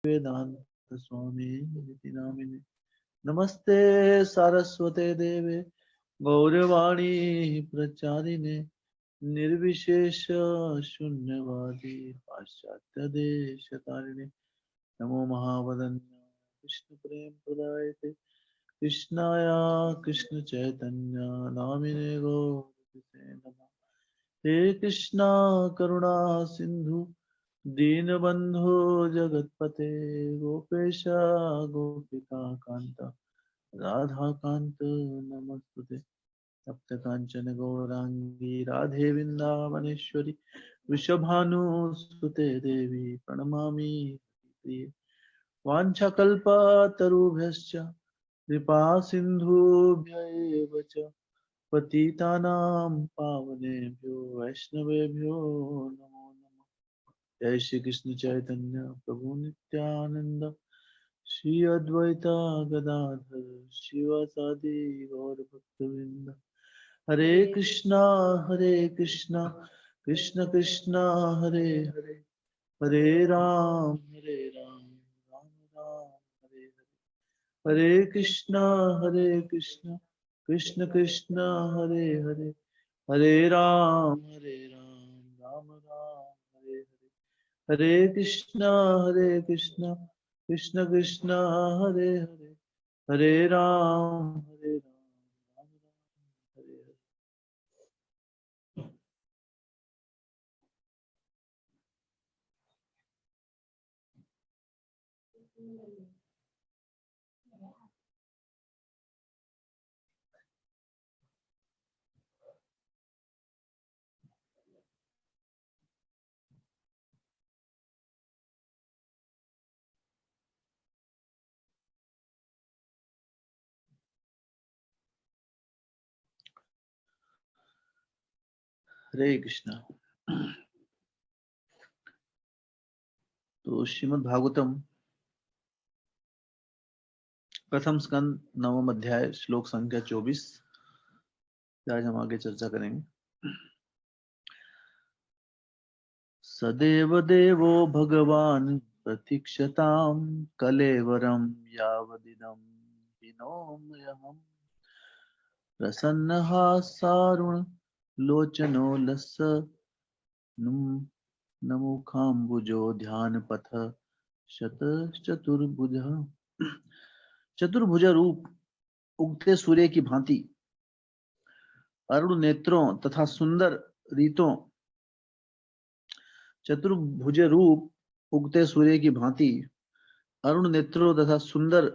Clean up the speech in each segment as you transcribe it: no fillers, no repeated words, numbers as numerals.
वेदांत स्वामी इति नामिने। नमस्ते सारस्वते देवे गौरवाणी प्रचारिणे निर्विशेष शून्यवादी पाश्चात्य देश तारिणे। नमो महावदन्य कृष्ण प्रेम प्रदायते कृष्णाय कृष्ण चैतन्य नामिने गौरते नमः। हे कृष्णा करुणा सिंधु दीनबंधु जगतपते गोपेश गोपिका कांता राधा कांत नमस्तुते। तप्त कांचन गौरांगी राधे वृंदावनेश्वरी वृषभानुसुते देवी प्रणमामि प्रिये। वाञ्छाकल्पतरुभ्यश्च कृपा सिन्धुभ्य एव च पतितानां पावनेभ्यो वैष्णवेभ्यो नमो नमः। जय श्री कृष्ण चैतन्य प्रभु नित्यानंद श्री अद्वैता गदाधर शिवासादि गौर भक्तवृंद। हरे कृष्णा कृष्ण कृष्ण हरे हरे हरे राम राम राम हरे हरे। हरे कृष्णा कृष्ण कृष्ण कृष्ण हरे हरे हरे राम राम राम हरे हरे। हरे कृष्णा कृष्ण कृष्ण कृष्ण हरे हरे हरे राम राम राम हरे हरे। हरे कृष्णा। तो श्रीमद् भागवतम प्रथम स्कंद नवम अध्याय श्लोक संख्या 24 आज हम आगे चर्चा करेंगे। सदेव देवो भगवान् प्रतीक्षतां कलेवरं यावदिदं विनोम्यहम् प्रसन्नः सारुण लोचनो लस्य नमुखाम्बुजो ध्यानपथ शतचतुर्भुज। चतुर्भुज रूप उगते सूर्य की भांति अरुण नेत्रों तथा सुंदर रीतों। चतुर्भुज रूप उगते सूर्य की भांति अरुण नेत्रों तथा सुंदर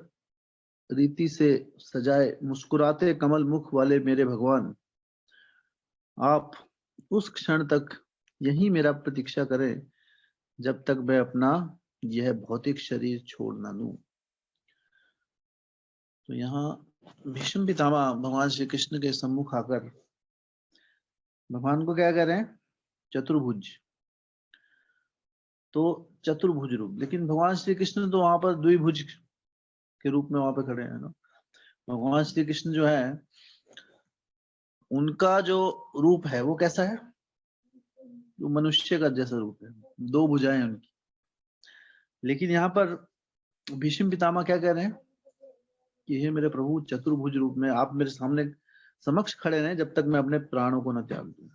रीति से सजाए मुस्कुराते कमल मुख वाले मेरे भगवान, आप उस क्षण तक यही मेरा प्रतीक्षा करें जब तक मैं अपना यह भौतिक शरीर छोड़ ना दूं। तो यहाँ भीष्म पितामह भगवान श्री कृष्ण के सम्मुख आकर भगवान को क्या कह रहे हैं? चतुर्भुज। तो चतुर्भुज रूप, लेकिन भगवान श्री कृष्ण तो वहां पर द्विभुज के रूप में वहां पर खड़े हैं ना। भगवान श्री कृष्ण जो है उनका जो रूप है वो कैसा है? वो मनुष्य का जैसा रूप है, दो भुजाएं उनकी। लेकिन यहाँ पर भीष्म पितामह क्या कह रहे हैं कि हे मेरे प्रभु, चतुर्भुज रूप में आप मेरे सामने समक्ष खड़े रहे जब तक मैं अपने प्राणों को न त्याग दूं।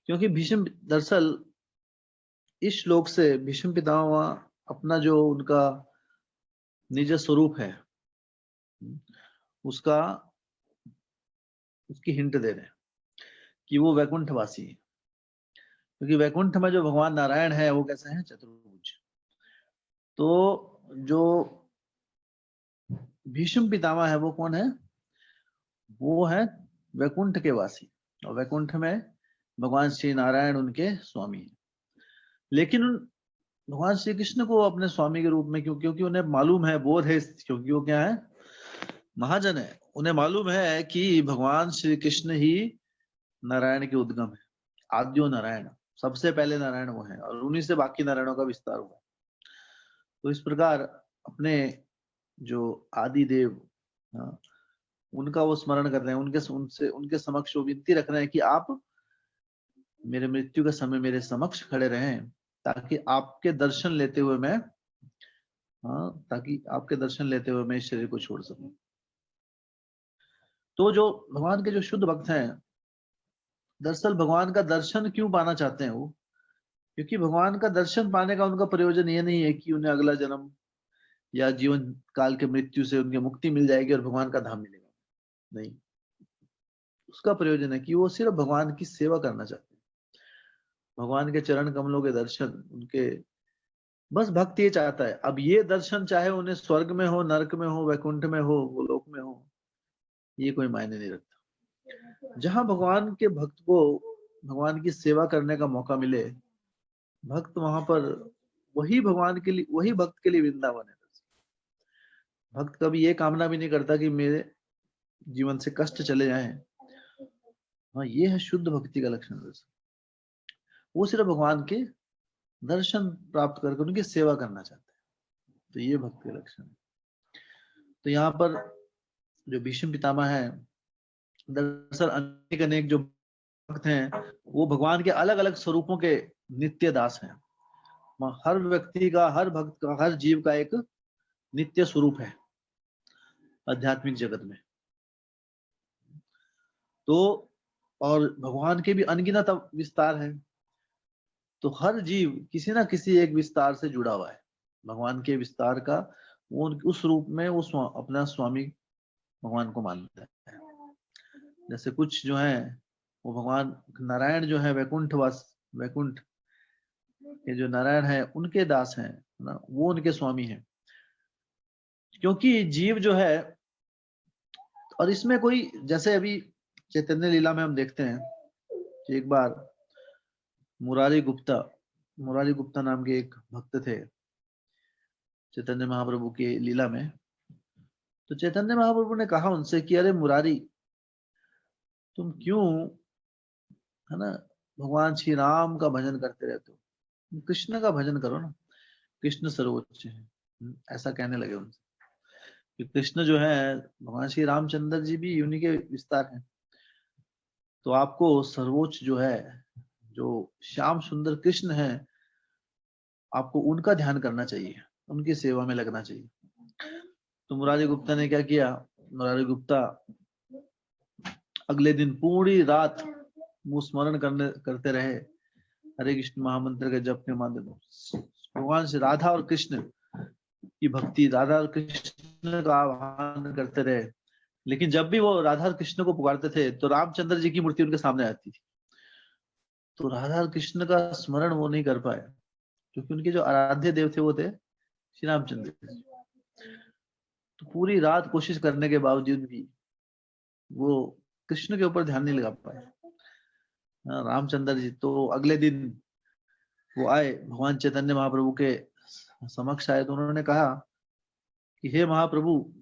क्योंकि भीष्म दरअसल इस श्लोक से भीष्म पितामह अपना जो उनका निज स्वरूप है उसकी हिंट दे रहे हैं कि वो वैकुंठवासी है। क्योंकि वैकुंठ में जो भगवान नारायण है वो कैसे हैं? चतुर्भुज। तो जो भीष्म पितामह है वो कौन है? वो है वैकुंठ के वासी, और वैकुंठ में भगवान श्री नारायण उनके स्वामी हैं। लेकिन भगवान श्री कृष्ण को अपने स्वामी के रूप में क्योंकि उन्हें मालूम है, बोध है, क्योंकि वो क्या है? महाजन है। उन्हें मालूम है कि भगवान श्री कृष्ण ही नारायण के उद्गम है, आद्यो नारायण, सबसे पहले नारायण वो है, और उन्हीं से बाकी नारायणों का विस्तार हुआ। तो इस प्रकार अपने जो आदि देव, हाँ, उनका वो स्मरण कर रहे हैं, उनके समक्ष वो विनती रख रहे हैं कि आप मेरे मृत्यु के समय मेरे समक्ष खड़े रहें, ताकि आपके दर्शन लेते हुए मैं हाँ, ताकि आपके दर्शन लेते हुए मैं इस शरीर को छोड़ सकूं। तो जो भगवान के जो शुद्ध भक्त हैं, दरअसल भगवान का दर्शन क्यों पाना चाहते हैं वो? क्योंकि भगवान का दर्शन पाने का उनका प्रयोजन ये नहीं है कि उन्हें अगला जन्म या जीवन काल के मृत्यु से उनकी मुक्ति मिल जाएगी और भगवान का धाम मिलेगा। नहीं, उसका प्रयोजन है कि वो सिर्फ भगवान की सेवा करना चाहते हैं, भगवान के चरण कमलों के दर्शन, उनके, बस भक्त ये चाहता है। अब ये दर्शन चाहे उन्हें स्वर्ग में हो, नरक में हो, वैकुंठ में हो, गोलोक में हो, ये कोई मायने नहीं रखता। जहां भगवान के भक्त को भगवान की सेवा करने का मौका मिले, भक्त वहां पर, वही भगवान के लिए, वही भक्त के लिए वृंदावन है। भक्त कभी ये कामना भी नहीं करता कि मेरे जीवन से कष्ट चले जाएं। हाँ, ये है शुद्ध भक्ति का लक्षण। वो सिर्फ भगवान के दर्शन प्राप्त करके उनकी सेवा करना चाहते हैं, तो ये भक्ति का लक्षण है। तो यहाँ पर जो भीष्म पितामह है, दरअसल अनेक अनेक जो भक्त हैं वो भगवान के अलग अलग स्वरूपों के नित्य दास हैं। हर व्यक्ति का, हर भक्त का, हर जीव का एक नित्य स्वरूप है आध्यात्मिक जगत में। तो और भगवान के भी अनगिनत विस्तार है, तो हर जीव किसी ना किसी एक विस्तार से जुड़ा हुआ है भगवान के विस्तार का। वो उस रूप में वो अपना स्वामी भगवान को मानता है। जैसे कुछ जो है वो भगवान नारायण जो है वैकुंठ के जो नारायण है उनके दास हैं ना, वो उनके स्वामी हैं। क्योंकि जीव जो है, और इसमें कोई, जैसे अभी चैतन्य लीला में हम देखते हैं कि एक बार मुरारी गुप्ता नाम के एक भक्त थे चैतन्य महाप्रभु की लीला में। तो चैतन्य महाप्रभु ने कहा उनसे कि अरे मुरारी, तुम क्यों, है ना, भगवान श्री राम का भजन करते रहते हो, कृष्ण का भजन करो ना, कृष्ण सर्वोच्च है। ऐसा कहने लगे उनसे कि कृष्ण जो है, भगवान श्री रामचंद्र जी भी उन्हीं के विस्तार हैं। तो आपको सर्वोच्च जो है, जो श्याम सुंदर कृष्ण है, आपको उनका ध्यान करना चाहिए, उनकी सेवा में लगना चाहिए। तो मुरारी गुप्ता ने क्या किया, मुरारी गुप्ता अगले दिन पूरी रात वो स्मरण करते रहे, हरे कृष्ण महामंत्र के जप के माध्यम भगवान से राधा और कृष्ण की भक्ति, राधा और कृष्ण का आह्वान करते रहे। लेकिन जब भी वो राधा और कृष्ण को पुकारते थे तो रामचंद्र जी की मूर्ति उनके सामने आती थी। तो राधा और कृष्ण का स्मरण वो नहीं कर पाए, क्योंकि उनके जो आराध्य देव थे वो थे श्री रामचंद्र जी। तो पूरी रात कोशिश करने के बावजूद भी वो कृष्ण के ऊपर ध्यान नहीं लगा पाए। रामचंद्र जी तो अगले दिन वो आए, भगवान चैतन्य महाप्रभु के समक्ष आए, तो उन्होंने कहा कि हे महाप्रभु,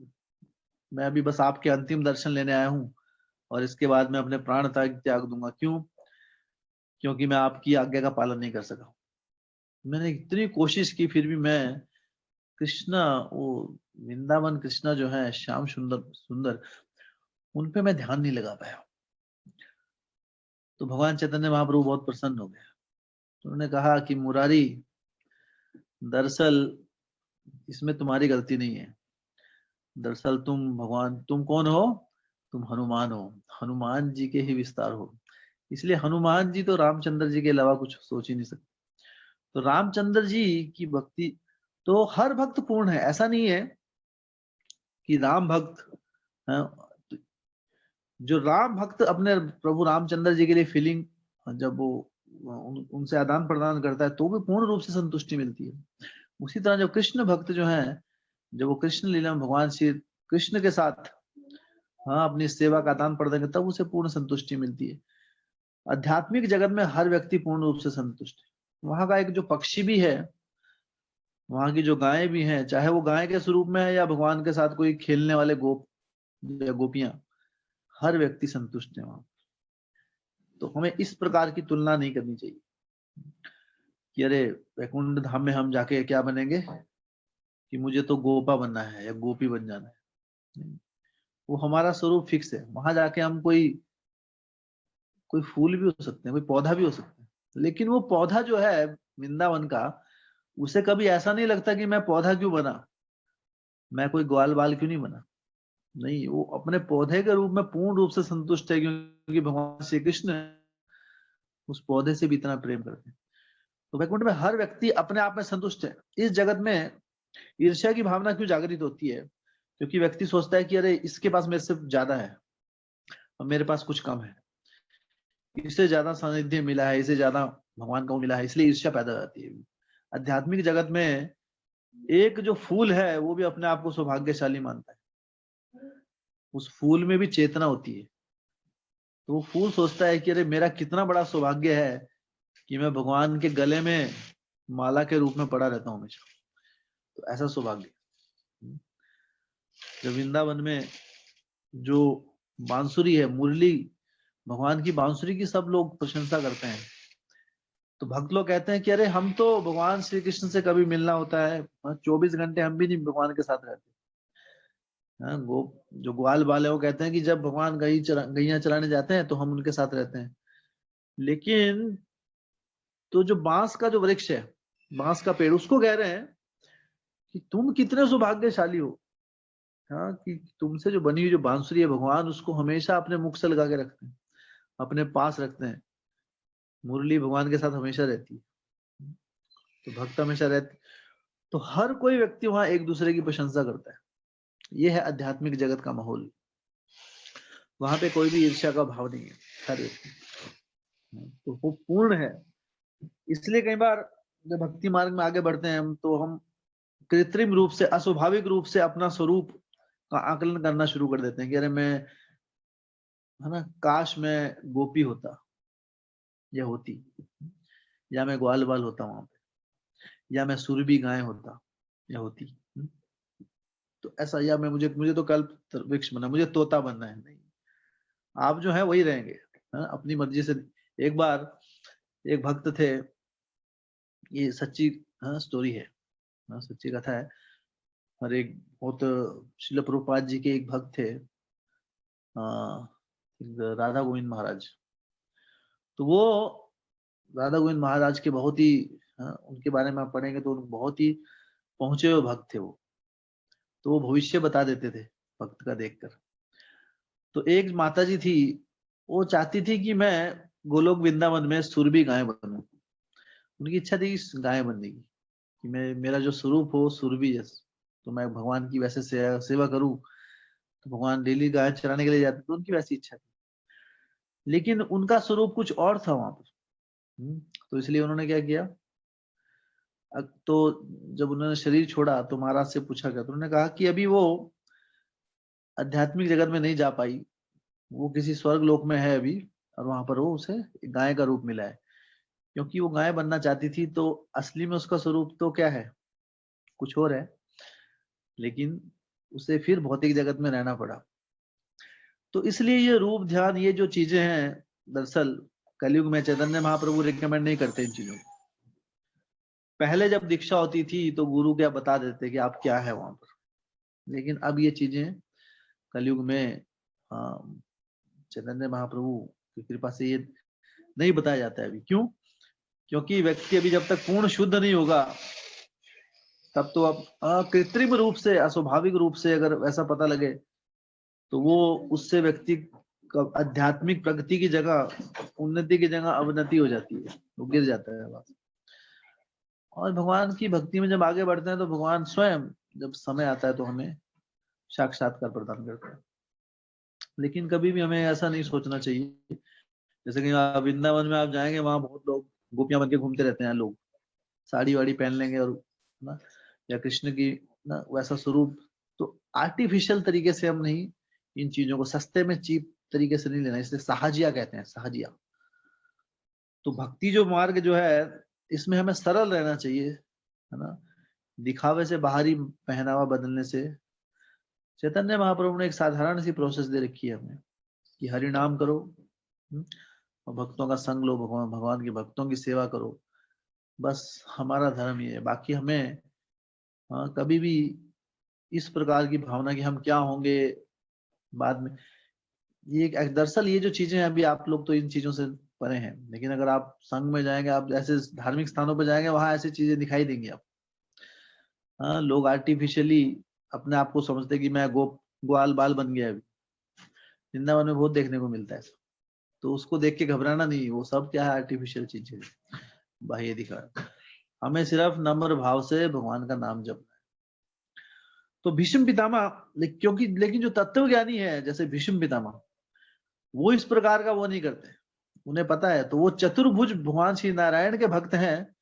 मैं अभी बस आपके अंतिम दर्शन लेने आया हूँ और इसके बाद मैं अपने प्राण त्याग दूंगा। क्यों? क्योंकि मैं आपकी आज्ञा का पालन नहीं कर सका। मैंने इतनी कोशिश की, फिर भी मैं कृष्णा, वो वृंदावन कृष्णा जो है श्याम सुंदर सुंदर, उन पे मैं ध्यान नहीं लगा पाया। तो भगवान चैतन्य महाप्रभु बहुत प्रसन्न हो गए। तो उन्होंने कहा कि मुरारी, दरअसल इसमें तुम्हारी गलती नहीं है। दरअसल तुम कौन हो? तुम हनुमान हो, हनुमान जी के ही विस्तार हो। इसलिए हनुमान जी तो रामचंद्र जी के अलावा कुछ सोच ही नहीं सकते। तो रामचंद्र जी की भक्ति, तो हर भक्त पूर्ण है, ऐसा नहीं है कि राम भक्त, जो राम भक्त अपने प्रभु रामचंद्र जी के लिए फीलिंग, जब वो उनसे आदान प्रदान करता है तो भी पूर्ण रूप से संतुष्टि मिलती है। उसी तरह जो कृष्ण भक्त जो है, जब वो कृष्ण लीला में भगवान श्री कृष्ण के साथ अपनी सेवा का आदान प्रदान करता है, तब उसे पूर्ण संतुष्टि मिलती है। आध्यात्मिक जगत में हर व्यक्ति पूर्ण रूप से संतुष्ट है। वहां का एक जो पक्षी भी है, वहां की जो गायें भी हैं, चाहे वो गाय के स्वरूप में है या भगवान के साथ कोई खेलने वाले गोप या गोपियां, हर व्यक्ति संतुष्ट है वहां। तो हमें इस प्रकार की तुलना नहीं करनी चाहिए कि अरे वैकुंठ धाम में हम जाके क्या बनेंगे, कि मुझे तो गोपा बनना है या गोपी बन जाना है। वो हमारा स्वरूप फिक्स है। वहां जाके हम कोई फूल भी हो सकते हैं, कोई पौधा भी हो सकते हैं, लेकिन वो पौधा जो है वृंदावन का, उसे कभी ऐसा नहीं लगता कि मैं पौधा क्यों बना, मैं कोई ग्वाल बाल क्यों नहीं बना? नहीं, वो अपने पौधे के रूप में पूर्ण रूप से संतुष्ट है, क्योंकि भगवान श्री कृष्ण उस पौधे से भी इतना प्रेम करते हैं। तो वैकुंठ में हर व्यक्ति अपने आप में संतुष्ट है। इस जगत में ईर्ष्या की भावना क्यों जागृत होती है? क्योंकि व्यक्ति सोचता है कि अरे इसके पास मेरे से ज्यादा है और मेरे पास कुछ कम है, इससे ज्यादा सानिध्य मिला है, इससे ज्यादा भगवान को मिला है, इसलिए ईर्ष्या पैदा हो जाती है। आध्यात्मिक जगत में एक जो फूल है वो भी अपने आप को सौभाग्यशाली मानता है। उस फूल में भी चेतना होती है। तो वो फूल सोचता है कि अरे मेरा कितना बड़ा सौभाग्य है कि मैं भगवान के गले में माला के रूप में पड़ा रहता हूँ हमेशा। तो ऐसा सौभाग्य। जब वृंदावन में जो बांसुरी है, मुरली, भगवान की बांसुरी की सब लोग प्रशंसा करते हैं, तो भक्त लोग कहते हैं कि अरे हम तो भगवान श्री कृष्ण से कभी मिलना होता है, 24 घंटे हम भी नहीं भगवान के साथ रहते। हाँ, जो ग्वाल बाल है वो कहते हैं कि जब भगवान गैया चराने जाते हैं तो हम उनके साथ रहते हैं। लेकिन तो जो बांस का जो वृक्ष है, बांस का पेड़, उसको कह रहे हैं कि तुम कितने सौभाग्यशाली हो, हाँ, कि तुमसे जो बनी हुई जो बांसुरी है, भगवान उसको हमेशा अपने मुख से लगा के रखते हैं, अपने पास रखते हैं। मुरली भगवान के साथ हमेशा रहती है, तो भक्त हमेशा रहते। तो हर कोई व्यक्ति वहां एक दूसरे की प्रशंसा करता है। यह है आध्यात्मिक जगत का माहौल। वहां पे कोई भी ईर्ष्या का भाव नहीं है, हर व्यक्ति, तो वो पूर्ण है। इसलिए कई बार जब भक्ति मार्ग में आगे बढ़ते हैं हम, तो हम कृत्रिम रूप से, अस्वाभाविक रूप से अपना स्वरूप का आकलन करना शुरू कर देते हैं कि अरे मैं, है ना, काश मैं गोपी होता या होती, या मैं ग्वाल बाल होता वहां पे, या मैं सुरभि गाय होता या होती। तो ऐसा, या मैं, मुझे मुझे तो कल्प वृक्ष बनना, मुझे तोता बनना है। नहीं, आप जो है वही रहेंगे, है, अपनी मर्जी से। एक बार एक भक्त थे, ये सच्ची, हाँ, स्टोरी है, हाँ, सच्ची कथा है। और एक बहुत, शिल प्रभुपाद जी के एक भक्त थे, राधा गोविंद महाराज। तो वो राधा गोविंद महाराज के बहुत ही, हाँ, उनके बारे में आप पढ़ेंगे तो बहुत ही पहुंचे हुए भक्त थे वो। तो वो भविष्य बता देते थे भक्त का देखकर। तो एक माता जी थी, वो चाहती थी कि मैं गोलोक वृंदावन में सुरभि गाय बनूं। उनकी इच्छा थी इस गाय बनने की, कि मैं, मेरा जो स्वरूप हो सुरभि जैसे, तो मैं भगवान की वैसे सेवा करूं। तो भगवान डेली गाय चराने के लिए जाते, तो उनकी वैसी इच्छा थी। लेकिन उनका स्वरूप कुछ और था वहां पर। तो इसलिए उन्होंने क्या किया, तो जब उन्होंने शरीर छोड़ा तो महाराज से पूछा गया, तो उन्होंने कहा कि अभी वो आध्यात्मिक जगत में नहीं जा पाई, वो किसी स्वर्ग लोक में है अभी, और वहां पर वो उसे गाय का रूप मिला है। क्योंकि वो गाय बनना चाहती थी, तो असली में उसका स्वरूप तो क्या है, कुछ और है। लेकिन उसे फिर भौतिक जगत में रहना पड़ा। तो इसलिए ये रूप ध्यान, ये जो चीजें हैं, दरअसल कलयुग में चैतन्य महाप्रभु रिकमेंड नहीं करते इन चीजों को। पहले जब दीक्षा होती थी तो गुरु क्या बता देते कि आप क्या है वहां पर। लेकिन अब ये चीजें कलयुग में, चैतन्य महाप्रभु की कृपा से ये नहीं बताया जाता है अभी। क्यों? क्योंकि व्यक्ति अभी जब तक पूर्ण शुद्ध नहीं होगा, तब तो अब कृत्रिम रूप से, अस्वाभाविक रूप से अगर वैसा पता लगे, तो वो, उससे व्यक्ति का आध्यात्मिक प्रगति की जगह, उन्नति की जगह अवनति हो जाती है, वो गिर जाता है बस। और भगवान की भक्ति में जब आगे बढ़ते हैं तो भगवान स्वयं जब समय आता है तो हमें साक्षात्कार प्रदान करते हैं। लेकिन कभी भी हमें ऐसा नहीं सोचना चाहिए, जैसे कि आप वृंदावन में आप जाएंगे, वहां बहुत लोग गोपियां बन के घूमते रहते हैं, लोग साड़ी वाड़ी पहन लेंगे और, ना, या कृष्ण की, ना, वैसा स्वरूप। तो आर्टिफिशियल तरीके से हम नहीं, इन चीजों को सस्ते में चीप तरीके से नहीं लेना, इसलिए साहजिया कहते हैं, साहजिया। तो भक्ति जो मार्ग जो है, इसमें हमें सरल रहना चाहिए, है ना। दिखावे से, बाहरी पहनावा बदलने से, चैतन्य महाप्रभु ने एक साधारण सी प्रोसेस दे रखी है हमें, कि हरि नाम करो, और भक्तों का संग लो, भगवान भगवान के भक्तों की सेवा करो। बस हमारा धर्म ये है। बाकी हमें, कभी भी इस प्रकार की भावना कि हम क्या होंगे बाद में, ये दरअसल ये जो चीजें हैं, अभी आप लोग तो इन चीजों से परे हैं, लेकिन अगर आप संघ में जाएंगे, आप ऐसे धार्मिक स्थानों पर जाएंगे, वहां ऐसी चीजें दिखाई देंगी आप। हाँ, लोग आर्टिफिशियली अपने आप को समझते कि मैं ग्वाल बाल बन गया अभी। वृंदावन में बहुत देखने को मिलता है। तो उसको देख के घबराना नहीं, वो सब क्या है, आर्टिफिशियल चीजें, बाह्य दिखा। हमें सिर्फ नम्र भाव से भगवान का नाम जपना है। तो भीष्म पितामह, क्योंकि लेकिन जो तत्व ज्ञानी है जैसे भीष्म पितामह, वो इस प्रकार का वो नहीं करते। उन्हें पता है, तो वो चतुर्भुज भगवान श्री नारायण के भक्त हैं,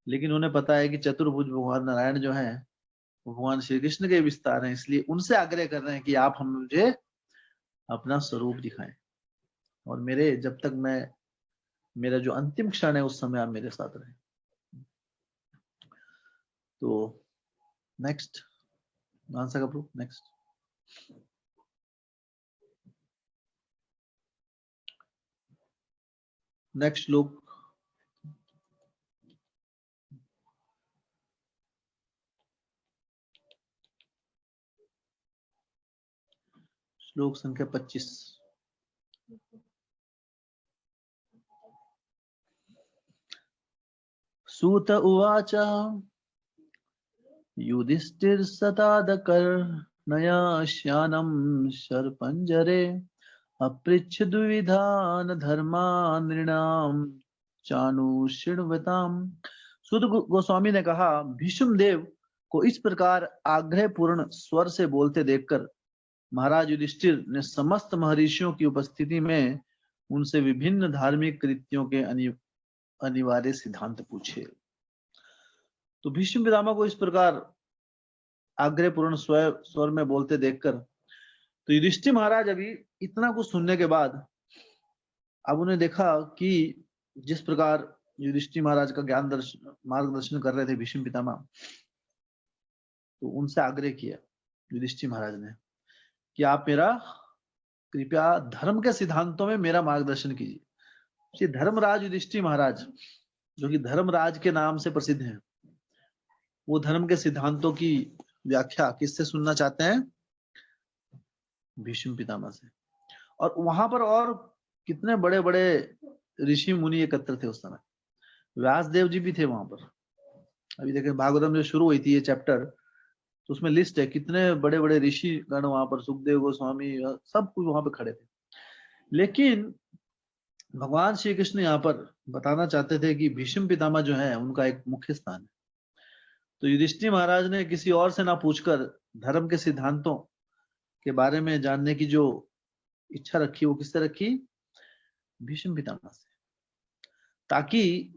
लेकिन उन्हें पता है कि चतुर्भुज भगवान नारायण जो है भगवान श्री कृष्ण के विस्तार हैं, इसलिए उनसे आग्रह कर रहे हैं कि आप हम मुझे अपना स्वरूप दिखाएं, और मेरे जब तक मैं, मेरा जो अंतिम क्षण है उस समय आप मेरे साथ रहें। तो नेक्स्ट आंसर करो, नेक्स्ट। नेक्स्ट श्लोक, श्लोक संख्या 25। सूत उवाच युधिष्ठिर्सतादकर्णया श्यानं शरपञ्जरे अपृच्छ द्विविधान धर्मान नृणाम चाणुषिण्वताम। सूत गोस्वामी ने कहा, भीष्म देव को इस प्रकार आग्रह पूर्ण स्वर से बोलते देखकर महाराज युधिष्ठिर ने समस्त महर्षियों की उपस्थिति में उनसे विभिन्न धार्मिक कृत्यों के अनिवार्य सिद्धांत पूछे। तो भीष्म पितामह को इस प्रकार आग्रह पूर्ण स्वर में बोलते देखकर, तो युधिष्ठिर महाराज अभी इतना कुछ सुनने के बाद अब उन्हें देखा कि जिस प्रकार युधिष्ठिर महाराज का ज्ञान दर्शन मार्गदर्शन कर रहे थे भीष्म पितामह, तो उनसे आग्रह किया युधिष्ठिर महाराज ने कि आप मेरा कृपया धर्म के सिद्धांतों में मेरा मार्गदर्शन कीजिए। श्री धर्मराज युधिष्ठिर महाराज, जो कि धर्मराज के नाम से प्रसिद्ध हैं, वो धर्म के सिद्धांतों की व्याख्या किससे सुनना चाहते हैं? भीष्म पितामह से। और वहां पर और कितने बड़े बड़े ऋषि मुनि एकत्र थे उस समय। व्यास देव जी भी थे वहां पर। अभी देखें भागवतम जो शुरू हुई थी ये चैप्टर, तो उसमें लिस्ट है कितने बड़े बड़े ऋषि गण वहां पर, सुखदेव गोस्वामी, सब कुछ वहां पर खड़े थे। लेकिन भगवान श्री कृष्ण यहाँ पर बताना चाहते थे कि भीष्म पितामह जो है उनका एक मुख्य स्थान है। तो युधिष्ठिर महाराज ने किसी और से ना पूछकर धर्म के सिद्धांतों के बारे में जानने की जो इच्छा रखी, वो किससे रखी? भीष्म पितामह से। ताकि,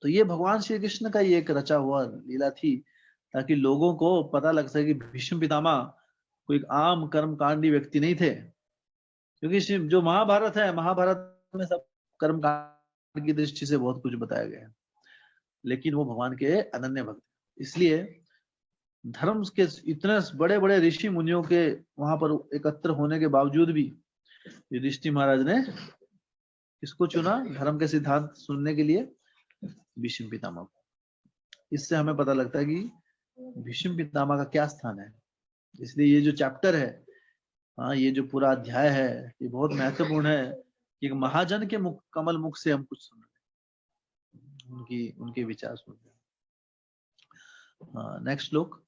तो ये भगवान श्री कृष्ण का ही एक रचा हुआ लीला थी, ताकि लोगों को पता लग सके कि भीष्म पितामह कोई एक आम कर्मकांडी व्यक्ति नहीं थे। क्योंकि जो महाभारत है, महाभारत में सब कर्मकांड की दृष्टि से बहुत कुछ बताया गया है, लेकिन वो भगवान के अनन्य भक्त, इसलिए धर्म के इतने बड़े बड़े ऋषि मुनियों के वहां पर एकत्र होने के बावजूद भी युधिष्ठिर महाराज ने किसको चुना धर्म के सिद्धांत सुनने के लिए? भीष्म पितामह को। इससे हमें पता लगता है कि भीष्म पितामह का क्या स्थान है। इसलिए ये जो चैप्टर है, हाँ, ये जो पूरा अध्याय है, ये बहुत महत्वपूर्ण है कि एक महाजन के मुख, कमल मुख से हम कुछ सुन रहे हैं, उनके विचार सुन रहे हैं। हाँ, नेक्स्ट श्लोक।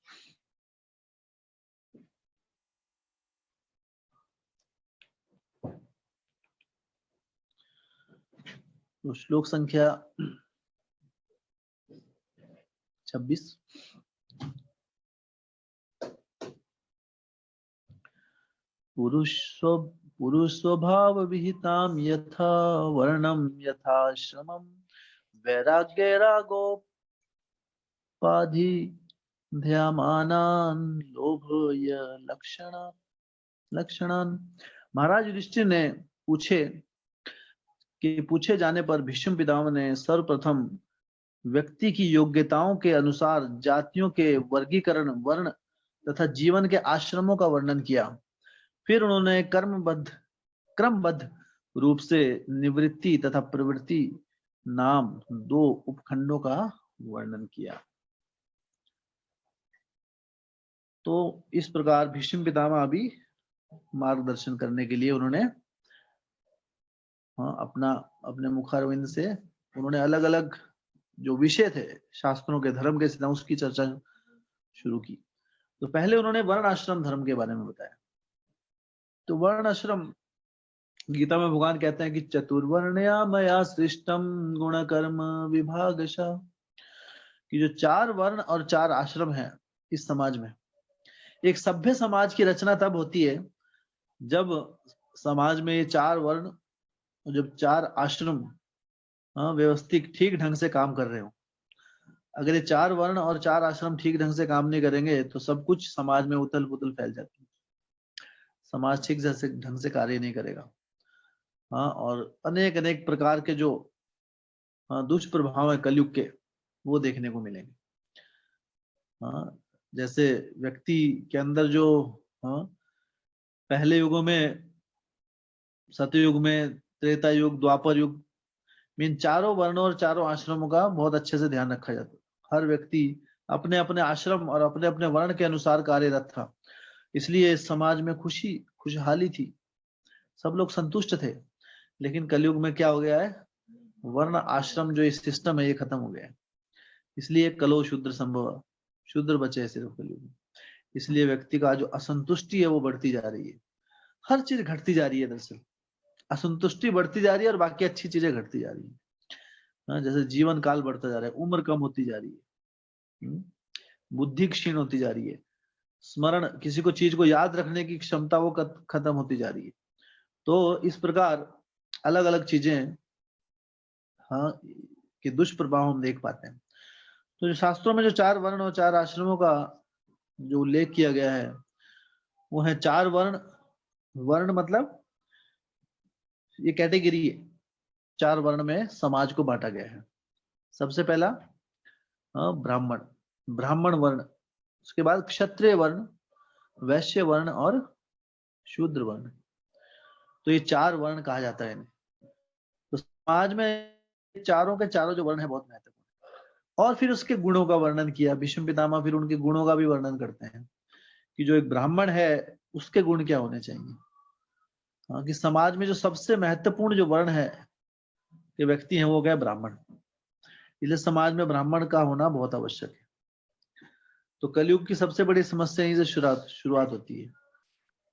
तो श्लोक संख्या 26। पुरुष स्वभाव विहिताम यथा वर्णम यथा श्रमम वैराग्य रागोपाधि ध्यामानान लोभ य लक्षणान। महाराज युधिष्ठिर ने पूछे जाने पर भीष्म पितामह ने सर्वप्रथम व्यक्ति की योग्यताओं के अनुसार जातियों के वर्गीकरण, वर्ण तथा जीवन के आश्रमों का वर्णन किया। फिर उन्होंने क्रमबद्ध रूप से निवृत्ति तथा प्रवृत्ति नाम दो उपखंडों का वर्णन किया। तो इस प्रकार भीष्म पितामह अभी मार्गदर्शन करने के लिए उन्होंने अपने मुखारविंद से उन्होंने अलग अलग जो विषय थे शास्त्रों के, धर्म के सिद्धांत, उसकी चर्चा शुरू की। तो पहले उन्होंने वर्ण आश्रम धर्म के बारे में बताया। तो वर्ण आश्रम, गीता में भगवान कहते हैं कि चतुर्वर्णया मया सृष्टम गुण कर्म विभागशः, कि जो 4 वर्ण और 4 आश्रम हैं इस समाज में। एक सभ्य समाज की रचना तब होती है जब समाज में ये 4 वर्ण और जब 4 आश्रम व्यवस्थित ठीक ढंग से काम कर रहे हो। अगर ये 4 वर्ण और 4 आश्रम ठीक ढंग से काम नहीं करेंगे तो सब कुछ समाज में उथल पुथल फैल जाती है, समाज ठीक जैसे ढंग से कार्य नहीं करेगा। और अनेक अनेक प्रकार के जो दुष्प्रभाव है कलयुग के, वो देखने को मिलेंगे। जैसे व्यक्ति के अंदर जो पहले युगों में, सतयुग में, त्रेता युग, द्वापर युग, इन चारों वर्णों और चारों आश्रमों का बहुत अच्छे से ध्यान रखा जाता है। हर व्यक्ति अपने अपने आश्रम और अपने अपने वर्ण के अनुसार कार्यरत था, इसलिए समाज में खुशहाली थी, सब लोग संतुष्ट थे। लेकिन कलयुग में क्या हो गया है, वर्ण आश्रम जो सिस्टम है ये खत्म हो गया है। इसलिए कलो शूद्र संभव, शूद्र बचे हैं सिर्फ कलयुग में। इसलिए व्यक्ति का जो असंतुष्टि है वो बढ़ती जा रही है, हर चीज घटती जा रही है। दरअसल असंतुष्टि बढ़ती जा रही है और बाकी अच्छी चीजें घटती जा रही है। जैसे जीवन काल बढ़ता जा रहा है, उम्र कम होती जा रही है, बुद्धि क्षीण होती जा रही है, स्मरण, किसी को चीज को याद रखने की क्षमता वो खत्म होती जा रही है। तो इस प्रकार अलग अलग चीजें के दुष्प्रभाव हम देख पाते हैं। तो जो शास्त्रों में जो 4 वर्ण और 4 आश्रमों का जो उल्लेख किया गया है वो है 4 वर्ण। वर्ण मतलब ये कैटेगरी है, 4 वर्ण में समाज को बांटा गया है। सबसे पहला ब्राह्मण, ब्राह्मण वर्ण, उसके बाद क्षत्रिय वर्ण, वैश्य वर्ण और शूद्र वर्ण। तो ये 4 वर्ण कहा जाता है इन्हें। तो समाज में चारों के चारों जो वर्ण है बहुत महत्वपूर्ण। और फिर उसके गुणों का वर्णन किया भीष्म पितामह, फिर उनके गुणों का भी वर्णन करते हैं कि जो एक ब्राह्मण है उसके गुण क्या होने चाहिए। कि समाज में जो सबसे महत्वपूर्ण जो वर्ण है कि व्यक्ति है वो गया ब्राह्मण, इसलिए समाज में ब्राह्मण का होना बहुत आवश्यक है। तो कलयुग की सबसे बड़ी समस्या यहीं से शुरुआत होती है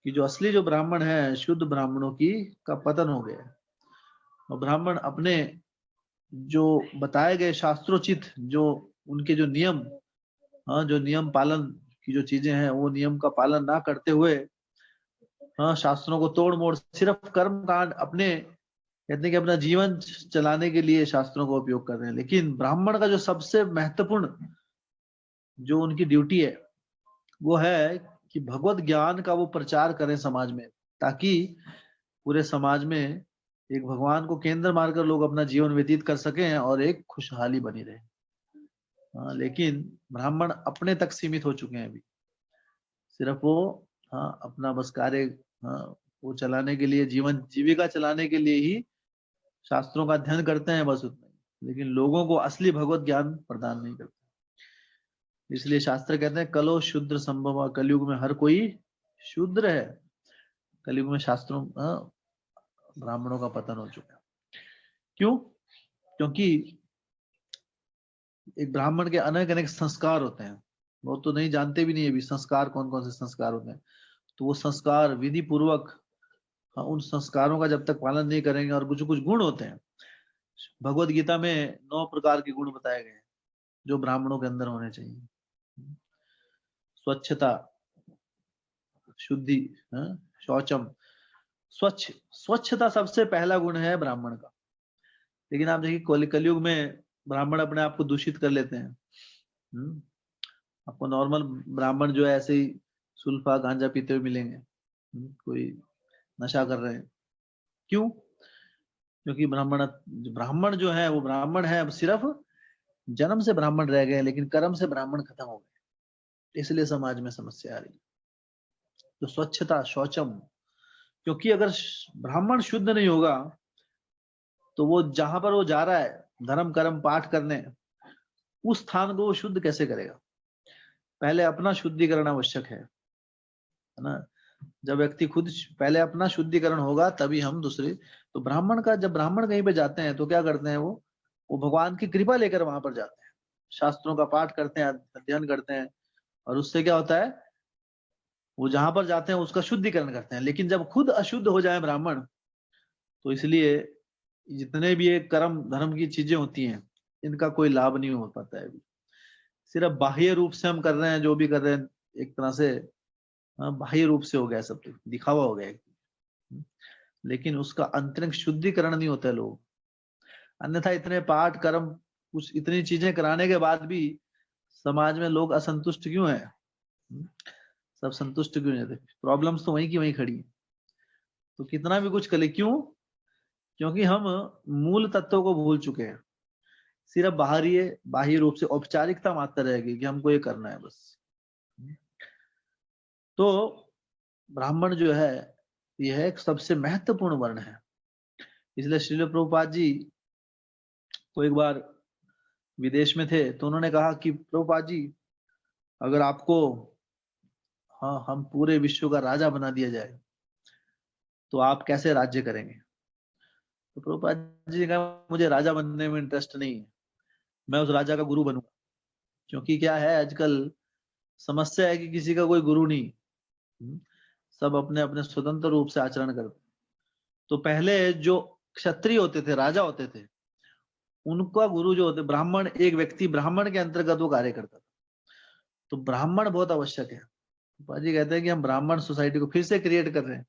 कि जो असली जो ब्राह्मण है, शुद्ध ब्राह्मणों की का पतन हो गया है। और ब्राह्मण अपने जो बताए गए शास्त्रोचित जो उनके जो नियम, जो नियम पालन की जो चीजें हैं वो नियम का पालन ना करते हुए शास्त्रों को तोड़ मोड़ सिर्फ कर्म कांड अपने, कहते हैं कि अपना जीवन चलाने के लिए शास्त्रों का उपयोग कर रहे हैं। लेकिन ब्राह्मण का जो सबसे महत्वपूर्ण जो उनकी ड्यूटी है वो है कि भगवत ज्ञान का वो प्रचार करें समाज में, ताकि पूरे समाज में एक भगवान को केंद्र मानकर लोग अपना जीवन व्यतीत कर सकें और एक खुशहाली बनी रहे। लेकिन ब्राह्मण अपने तक सीमित हो चुके हैं अभी, सिर्फ वो अपना बस कार्य वो चलाने के लिए, जीवन जीविका चलाने के लिए ही शास्त्रों का अध्ययन करते हैं, बस उतना ही। लेकिन लोगों को असली भगवत ज्ञान प्रदान नहीं करते। इसलिए शास्त्र कहते हैं कलो शूद्र संभव, कलयुग में हर कोई शूद्र है। कलयुग में शास्त्रों ब्राह्मणों का पतन हो चुका है। क्यों? क्योंकि एक ब्राह्मण के अनेक अनेक संस्कार होते हैं, वो तो नहीं जानते भी नहीं है भी संस्कार कौन कौन से संस्कार होते हैं। तो वो संस्कार विधि पूर्वक उन संस्कारों का जब तक पालन नहीं करेंगे, और कुछ कुछ गुण होते हैं, भगवत गीता में 9 प्रकार के गुण बताए गए हैं जो ब्राह्मणों के अंदर होने चाहिए। स्वच्छता, शुद्धि, शौचम, स्वच्छता सबसे पहला गुण है ब्राह्मण का। लेकिन आप देखिए कलयुग में ब्राह्मण अपने आप को दूषित कर लेते हैं। आपको नॉर्मल ब्राह्मण जो है ऐसे ही सुल्फा गांजा पीते हुए मिलेंगे, कोई नशा कर रहे हैं। क्यों? क्योंकि ब्राह्मण जो है वो ब्राह्मण है, अब सिर्फ जन्म से ब्राह्मण रह गए, लेकिन कर्म से ब्राह्मण खत्म हो गए, इसलिए समाज में समस्या आ रही है। तो स्वच्छता, शौचम, क्योंकि अगर ब्राह्मण शुद्ध नहीं होगा तो वो जहां पर वो जा रहा है धर्म कर्म पाठ करने, उस स्थान को वो शुद्ध कैसे करेगा? पहले अपना शुद्धिकरण आवश्यक है ना। जब व्यक्ति खुद पहले अपना शुद्धिकरण होगा तभी हम दूसरे। तो ब्राह्मण का, जब ब्राह्मण कहीं पे जाते हैं तो क्या करते हैं, वो भगवान की कृपा लेकर वहां पर जाते हैं, शास्त्रों का पाठ करते हैं, अध्ययन करते हैं, और उससे क्या होता है वो जहां पर जाते हैं उसका शुद्धिकरण करते हैं, लेकिन जब खुद अशुद्ध हो जाए ब्राह्मण, तो इसलिए जितने भी ये कर्म धर्म की चीजें होती हैं, इनका कोई लाभ नहीं हो पाता है अभी। सिर्फ बाह्य रूप से हम कर रहे हैं, जो भी कर रहे हैं एक तरह से, हाँ, बाह्य रूप से हो गया, सब तो दिखावा हो गया, लेकिन उसका आंतरिक शुद्धिकरण नहीं होता है लोग। अन्यथा इतने पाठ कर्म कुछ इतनी चीजें कराने के बाद भी समाज में लोग असंतुष्ट क्यों है? सब संतुष्ट क्यों नहीं रहते? प्रॉब्लम्स तो वहीं की वहीं खड़ी है। तो कितना भी कुछ करे, क्यों? क्योंकि हम मूल तत्वों को भूल चुके हैं। सिर्फ बाहरी रूप से औपचारिकता मात्र रहेगी कि हमको ये करना है बस। तो ब्राह्मण जो है, यह एक सबसे महत्वपूर्ण वर्ण है। इसलिए श्रील प्रभुपाद जी को एक बार विदेश में थे, तो उन्होंने कहा कि प्रभुपाद जी, अगर आपको, हाँ, हम पूरे विश्व का राजा बना दिया जाए तो आप कैसे राज्य करेंगे? तो प्रभुपाद जी ने कहा, मुझे राजा बनने में इंटरेस्ट नहीं है, मैं उस राजा का गुरु बनूंगा। क्योंकि क्या है, आजकल समस्या है कि किसी का कोई गुरु नहीं, सब अपने अपने स्वतंत्र रूप से आचरण करते। तो पहले जो क्षत्रिय होते थे, राजा होते थे, उनका गुरु जो होते ब्राह्मण, एक व्यक्ति ब्राह्मण के अंतर्गत वो कार्य करता था। तो ब्राह्मण बहुत आवश्यक है। बाजी कहते हैं कि हम ब्राह्मण सोसाइटी को फिर से क्रिएट कर रहे हैं।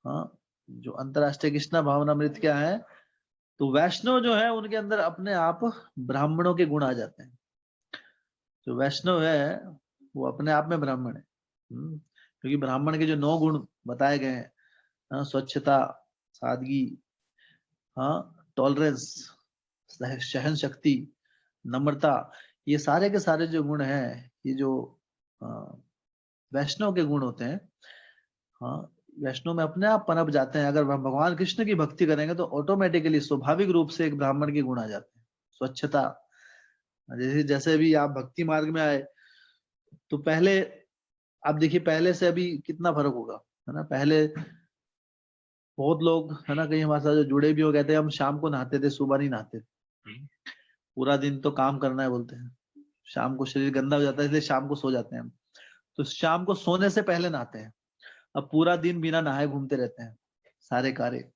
हाँ, जो अंतरराष्ट्रीय कृष्णा भावनामृत क्या है, तो वैष्णव जो है उनके अंदर अपने आप ब्राह्मणों के गुण आ जाते हैं। जो वैष्णव है वो अपने आप में ब्राह्मण है, क्योंकि ब्राह्मण के जो 9 गुण बताए गए हैं, हाँ, स्वच्छता, सादगी, हाँ, टॉलरेंस, सहन शक्ति, नम्रता, ये सारे के सारे जो गुण हैं, ये जो वैष्णव के गुण होते हैं, हाँ, वैष्णव में अपने आप पनप जाते हैं। अगर हम भगवान कृष्ण की भक्ति करेंगे तो ऑटोमेटिकली स्वाभाविक रूप से एक ब्राह्मण के गुण आ जाते हैं। स्वच्छता, जैसे जैसे भी आप भक्ति मार्ग में आए, तो पहले आप देखिए, पहले से अभी कितना फर्क होगा, है ना? पहले बहुत लोग, है ना, कहीं हमारे साथ जो जुड़े भी हो, कहते हैं हम शाम को नहाते थे, सुबह नहीं नहाते थे। पूरा दिन तो काम करना है बोलते हैं, शाम को शरीर गंदा हो जाता है, इसलिए शाम को सो जाते हैं हम। तो शाम को सोने से पहले नहाते हैं। अब पूरा दिन बिना नहाए घूमते रहते हैं, सारे कार्य।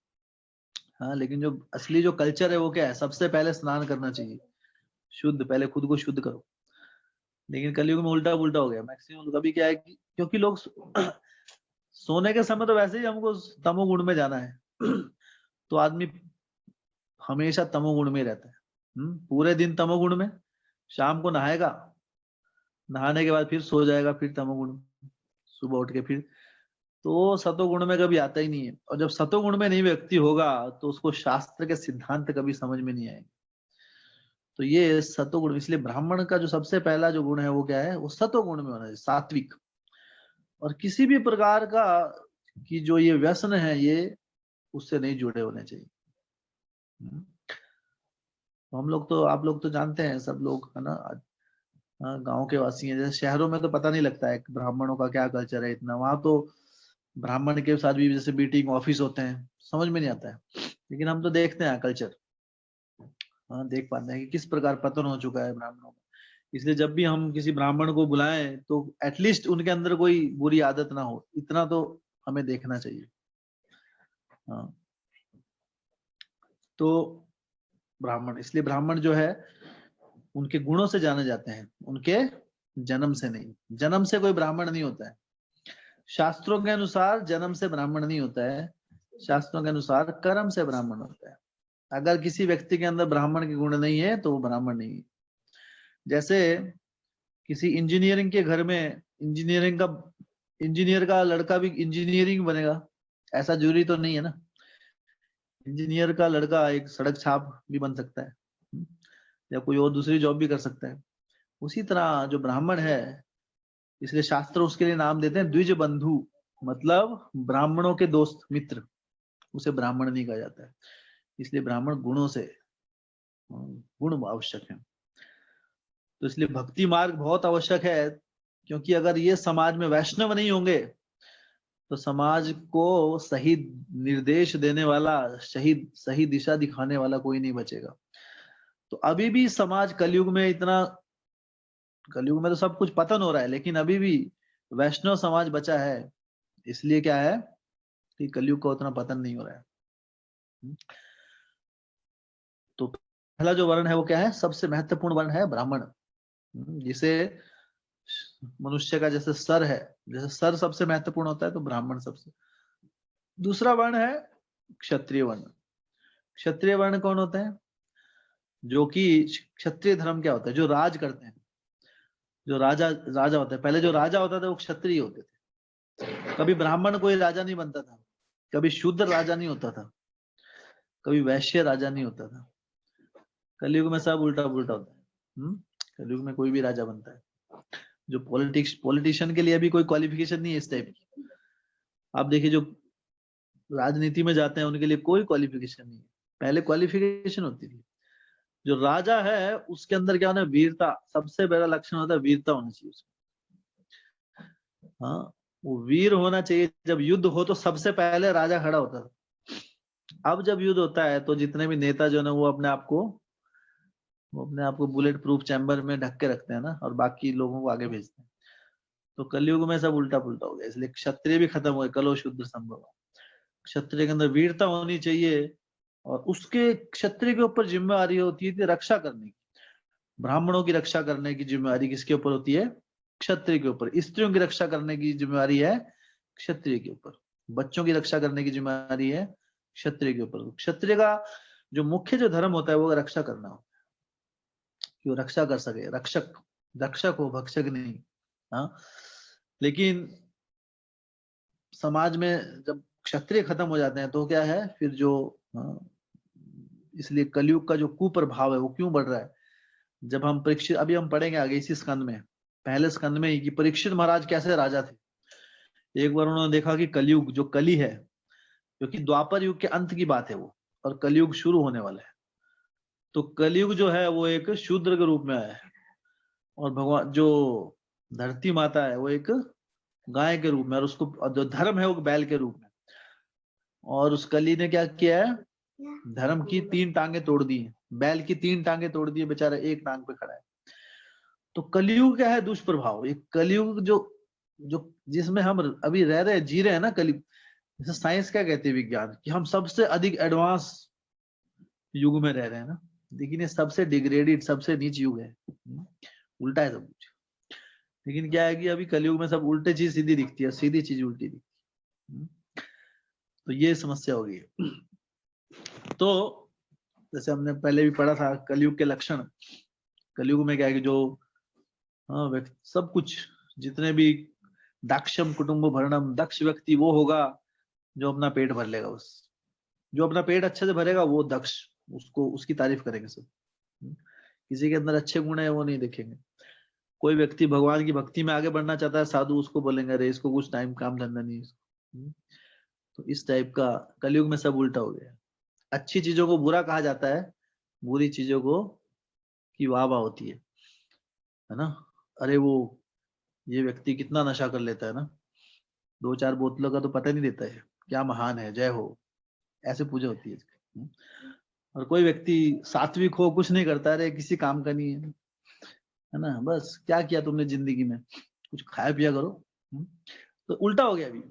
हाँ, लेकिन जो असली जो कल्चर है वो क्या है? सबसे पहले स्नान करना चाहिए, शुद्ध, पहले खुद को शुद्ध करो। लेकिन कलयुग में उल्टा पुल्टा हो गया मैक्सिमम। कभी क्या है कि क्योंकि लोग सोने के समय तो वैसे ही हमको तमोगुण में जाना है, तो आदमी हमेशा तमोगुण में रहता है। पूरे दिन तमोगुण में, शाम को नहाएगा, नहाने के बाद फिर सो जाएगा, फिर तमोगुण, सुबह उठ के फिर, तो सतोगुण में कभी आता ही नहीं है। और जब सतोगुण में नहीं व्यक्ति होगा तो उसको शास्त्र के सिद्धांत कभी समझ में नहीं आएंगे। तो ये सतोगुण, इसलिए ब्राह्मण का जो सबसे पहला जो गुण है वो क्या है? वो सतोगुण में होना चाहिए, सात्विक। और किसी भी प्रकार का कि जो ये व्यसन है, ये उससे नहीं जुड़े होने चाहिए। तो हम लोग तो, आप लोग तो जानते हैं, सब लोग, है ना, गांव के वासी हैं। जैसे शहरों में तो पता नहीं लगता है कि ब्राह्मणों का क्या कल्चर है इतना। वहां तो ब्राह्मण के साथ भी जैसे मीटिंग ऑफिस होते हैं, समझ में नहीं आता है। लेकिन हम तो देखते हैं कल्चर, हाँ, देख पाते हैं कि किस प्रकार पतन हो चुका है ब्राह्मणों का। इसलिए जब भी हम किसी ब्राह्मण को बुलाएं तो एटलीस्ट उनके अंदर कोई बुरी आदत ना हो, इतना तो हमें देखना चाहिए। हाँ, तो ब्राह्मण, इसलिए ब्राह्मण जो है उनके गुणों से जाने जाते हैं, उनके जन्म से नहीं। जन्म से कोई ब्राह्मण नहीं होता है। शास्त्रों के अनुसार जन्म से ब्राह्मण नहीं होता है, शास्त्रों के अनुसार कर्म से ब्राह्मण होता है। अगर किसी व्यक्ति के अंदर ब्राह्मण के गुण नहीं है तो वो ब्राह्मण नहीं है। जैसे किसी इंजीनियरिंग के घर में इंजीनियर का लड़का भी इंजीनियरिंग बनेगा, ऐसा जरूरी तो नहीं है ना। इंजीनियर का लड़का एक सड़क छाप भी बन सकता है, या कोई और दूसरी जॉब भी कर सकता है। उसी तरह जो ब्राह्मण है, इसलिए शास्त्र उसके लिए नाम देते हैं द्विज बंधु, मतलब ब्राह्मणों के दोस्त मित्र, उसे ब्राह्मण नहीं कहा जाता है। इसलिए ब्राह्मण गुणों से, गुण आवश्यक है। तो इसलिए भक्ति मार्ग बहुत आवश्यक है, क्योंकि अगर ये समाज में वैष्णव नहीं होंगे तो समाज को सही निर्देश देने वाला, सही दिशा दिखाने वाला कोई नहीं बचेगा। तो अभी भी समाज कलयुग में इतना, कलयुग में तो सब कुछ पतन हो रहा है, लेकिन अभी भी वैष्णव समाज बचा है, इसलिए क्या है कि कलयुग का उतना पतन नहीं हो रहा है। तो पहला जो वर्ण है वो क्या है, सबसे महत्वपूर्ण वर्ण है ब्राह्मण, जिसे मनुष्य का जैसे सर है, जैसे सर सबसे महत्वपूर्ण होता है तो ब्राह्मण सबसे। दूसरा वर्ण है क्षत्रिय वर्ण। क्षत्रिय वर्ण कौन होते हैं, जो कि क्षत्रिय धर्म क्या होता है, जो राज करते हैं, जो राजा राजा होता है। पहले जो राजा होता था वो क्षत्रिय होते थे, कभी ब्राह्मण कोई राजा नहीं बनता था, कभी शूद्र राजा नहीं होता था, कभी वैश्य राजा नहीं होता था। कलयुग में सब उल्टा पुल्टा होता है। कलयुग में कोई भी राजा बनता है। जो पॉलिटिशियन के लिए अभी कोई क्वालिफिकेशन नहीं है इस टाइप की। आप देखिए जो राजनीति में जाते हैं उनके लिए कोई क्वालिफिकेशन नहीं है, पहले क्वालिफिकेशन होती थी। जो राजा है उसके अंदर क्या होना है, वीरता, सबसे पहला लक्षण होता है वीरता होना चाहिए उसमें। हाँ, वो वीर होना चाहिए। जब युद्ध हो तो सबसे पहले राजा खड़ा होता था। अब जब युद्ध होता है तो जितने भी नेता जो है वो अपने आप को बुलेट प्रूफ चैम्बर में ढक के रखते हैं ना, और बाकी लोगों को आगे भेजते हैं। तो कलयुग में सब उल्टा पुल्टा हो गया, इसलिए क्षत्रिय भी खत्म हो गए, कलो शूद्र संभव। क्षत्रिय के अंदर वीरता होनी चाहिए, और उसके क्षत्रिय के ऊपर जिम्मेवारी होती है रक्षा करने की। ब्राह्मणों की रक्षा करने की जिम्मेवारी किसके ऊपर होती है, क्षत्रिय के ऊपर। स्त्रियों की रक्षा करने की जिम्मेवारी है क्षत्रिय के ऊपर। बच्चों की रक्षा करने की जिम्मेवारी है क्षत्रिय के ऊपर। क्षत्रिय का जो मुख्य जो धर्म होता है वो रक्षा करना होता है, कि वो रक्षा कर सके, रक्षक, रक्षक हो, भक्षक नहीं। हाँ, लेकिन समाज में जब क्षत्रिय खत्म हो जाते हैं तो क्या है फिर जो, इसलिए कलयुग का जो कुप्रभाव है वो क्यों बढ़ रहा है। जब हम परीक्षित, अभी हम पढ़ेंगे आगे इसी स्कंद में, पहले स्कंद में ही, कि परीक्षित महाराज कैसे राजा थे। एक बार उन्होंने देखा कि कलयुग जो कली है, क्योंकि द्वापर युग के अंत की बात है वो, और कलयुग शुरू होने वाला है। तो कलयुग जो है वो एक शूद्र के रूप में आया है, और भगवान जो धरती माता है वो एक गाय के रूप में, और उसको जो धर्म है वो बैल के रूप में। और उस कली ने क्या किया है, धर्म की 3 टांगे तोड़ दी है, बैल की 3 टांगे तोड़ दी है, बेचारा एक टांग पे खड़ा है। तो कलयुग क्या है, दुष्प्रभाव। ये कलयुग जो जो जिसमें हम अभी रह रहे हैं, जी रहे हैं ना कलयुग, जैसे साइंस क्या कहती है, विज्ञान, कि हम सबसे अधिक एडवांस युग में रह रहे हैं ना, लेकिन ये सबसे डिग्रेडेड, सबसे नीच युग है। उल्टा है सब कुछ। लेकिन क्या है कि अभी कलयुग में सब उल्टे चीज सीधी दिखती है, सीधी चीज उल्टी दिखती है। तो ये समस्या हो गई है। तो जैसे हमने पहले भी पढ़ा था कलयुग के लक्षण। कलयुग में क्या है कि जो, हाँ, सब कुछ, जितने भी दाक्षम कुटुंब भरणम, दक्ष व्यक्ति वो होगा जो अपना पेट भर लेगा। बस जो अपना पेट अच्छे से भरेगा वो दक्ष, उसको उसकी तारीफ करेंगे सब। किसी के अंदर अच्छे गुण है वो नहीं देखेंगे। कोई व्यक्ति भगवान की भक्ति में आगे बढ़ना चाहता है, साधु उसको बोलेंगे अरे इसको कुछ टाइम काम धंधा नहीं है। तो इस टाइप का कलयुग में सब उल्टा हो गया। अच्छी चीजों को बुरा कहा जाता है, बुरी चीजों को की वाह वाह होती है ना। अरे वो ये व्यक्ति कितना नशा कर लेता है ना, 2-4 बोतलों का तो पता नहीं देता है, क्या महान है, जय हो, ऐसे पूजा होती है। और कोई व्यक्ति सात्विक हो, कुछ नहीं करता, अरे किसी काम का नहीं है ना, बस क्या किया तुमने जिंदगी में, कुछ खाया पिया करो। तो उल्टा हो गया अभी।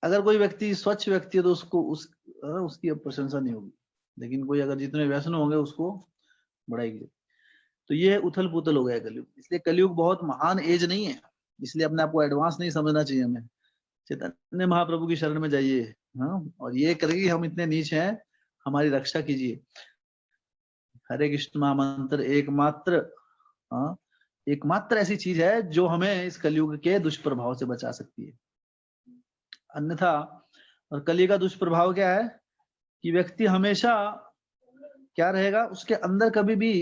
अगर कोई व्यक्ति स्वच्छ व्यक्ति है तो उसकी अब प्रशंसा नहीं होगी, लेकिन कोई अगर जितने व्यसन होंगे उसको बढ़ाएगी। तो ये उथल पुथल हो गया कलयुग। इसलिए कलयुग बहुत महान एज नहीं है, इसलिए अपने आप को एडवांस नहीं समझना चाहिए हमें। चैतन्य महाप्रभु की शरण में जाइए, हाँ, और ये करेगी हम इतने नीच हैं, हमारी रक्षा कीजिए। हरे कृष्ण महामंत्र एकमात्र, हाँ, एकमात्र ऐसी चीज है जो हमें इस कलयुग के दुष्प्रभाव से बचा सकती है। अन्यथा, और कलयुग का दुष्प्रभाव क्या है कि व्यक्ति हमेशा क्या रहेगा, उसके अंदर कभी भी